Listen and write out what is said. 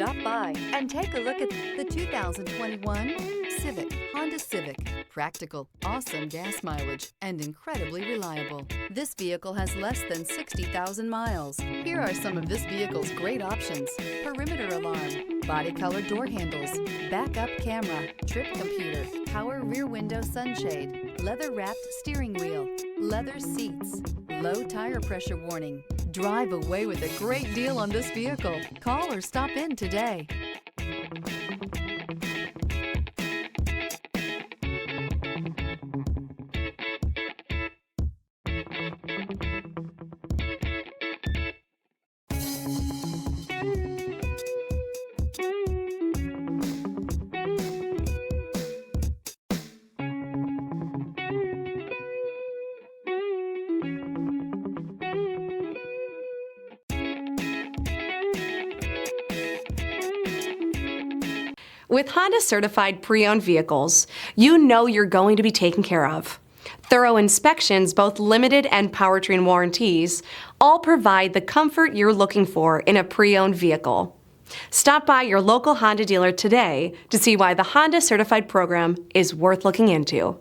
Stop by and take a look at the 2021 Honda Civic. Practical, awesome gas mileage, and incredibly reliable. This vehicle has less than 60,000 miles. Here are some of this vehicle's great options: perimeter alarm, body color door handles, backup camera, trip computer, power rear window sunshade, leather wrapped steering wheel, leather seats, low tire pressure warning. Drive away with a great deal on this vehicle. Call or stop in today. With Honda certified pre-owned vehicles, you know you're going to be taken care of. Thorough inspections, both limited and powertrain warranties, all provide the comfort you're looking for in a pre-owned vehicle. Stop by your local Honda dealer today to see why the Honda certified program is worth looking into.